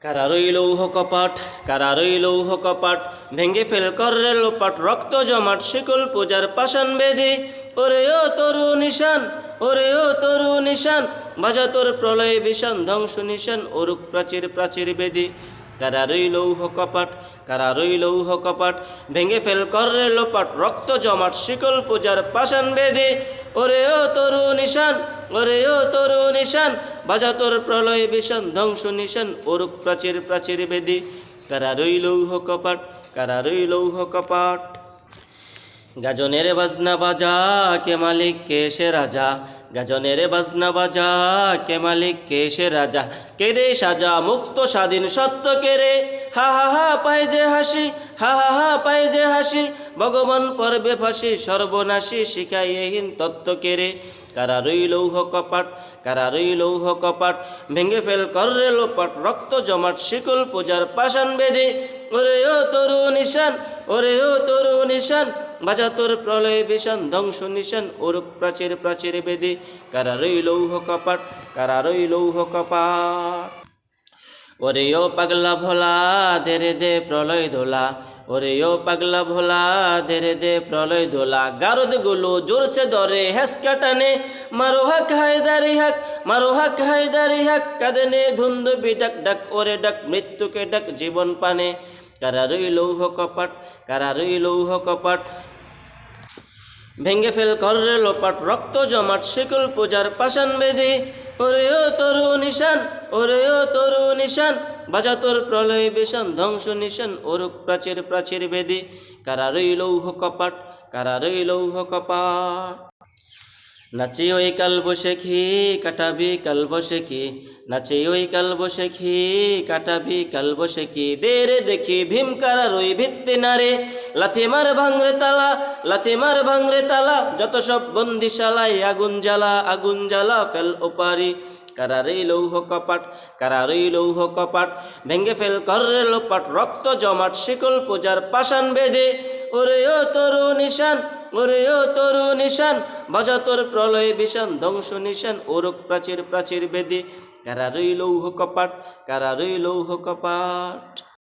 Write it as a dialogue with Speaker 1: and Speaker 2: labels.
Speaker 1: কারারই লৌহ কপাট, কারারই লৌহ কপাট, ভেঙ্গে ফেল কররে লোপাট, রক্ত জমাট শিকল পূজার পাষাণ বেদি। ওরে ও তরু নিশান, ওরে ও তরু নিশান, বাজা তোর প্রলয় বিষান, ধ্বংস নিশান, অরুক প্রাচীর প্রাচীর বেদি। কারারই লৌহ কপাট, কারারই লৌহ কপাট, ভেঙ্গে ফেল কররে লোপাট, রক্ত জমাট শিকল পূজার পাষাণ বেদি। ওরে ও তরু নিশান, ওরে ও তরু নিশান, বাজা তোর প্রলয় বিষান, ধ্বংস নিশান, অরুক প্রাচীর প্রাচীর বেদি। কারারই লৌহ কপাট, কারারই লৌহ কপাট। গাজনের বাজনা বাজা, কে মালিক কে সে রাজা। গাজনের বাজনা বাজা, কে মালিক কে সে রাজা। কে রে সাজা মুক্ত স্বাধীন সত্য কে রে। হা হা হা পায় যে হাসি, হা হা হা পায় যে হাসি, ভগবান পর্বে ফাঁসি, সর্বনাশী শিখাইহীন তত্ত্ব কে রে। কারারই লৌহ কপাট, কারারই লৌহ কপাট, ভেঙ্গে ফেল কররে লোপাট, রক্ত জমাট শিকল পূজার পাষাণ বেদি। ওরে ও তরু নিশান, ওরে ও তরু নিশান, বাজা তোর প্রলয় বিষান, ধ্বংস নিশান, অরুক প্রাচীর প্রাচীর বেদি। কারারই লৌহ কপাট, কারারই লৌহ কপাট। ওরে ও পাগলা ভোলা, ধেরে দে প্রলয় দোলা। ওরে ও পাগলা ভোলা, ধেরে দে প্রলয় দোলা। গারদ গুলো জোরছে ধরে হেসকা টানে, মারো হাক হায়দারি হাক, মারো হাক হায়দারি হাক। কাঁদনে ধুন্দুবি ডাক ডাক, ওরে ডাক মৃত্যুকে ডাক জীবন পানে। কারারই লৌহ কপাট, কারারই লৌহ কপাট, ভেঙ্গে ফেল কররে লোপাট, রক্ত জমাট শিকল পূজার পাষাণ বেদি। ওরে ও তরু নিশান, ওরে ও তরু নিশান, বাজা তোর প্রলয় বিষান, ধ্বংস নিশান, অরুক প্রাচীর প্রাচীর বেদি। কারারই লৌহ কপাট, কারারই লৌহ কপাট। নাচি ওই কাল বসেখি, কাটাবি কাল বসেখি। নাচি ওই কাল বসেখি, কাটাবি কাল বসেখি। দে রে দেখি ভীম কারারই ভিত্তি নারে। লাথি মার ভাঙরে তালা, লাথি মার ভাঙরে তালা, যত সব বন্দিশালায় আগুন জ্বালা, আগুন জ্বালা ফেল ওপারি। কারারই লৌহ কপাট, কারারই লৌহ কপাট, ভেঙ্গে ফেল কররে লোপাট, রক্ত জমাট শিকল পূজার পাষাণ বেদে। ওরে ও তরু নিশান, ওরে ও তরু নিশান, বাজা তোর প্রলয় বিষান, ধ্বংস নিশান, অরুক প্রাচীর প্রাচীর বেদি। কারারই লৌহ কপাট, কারারই লৌহ কপাট।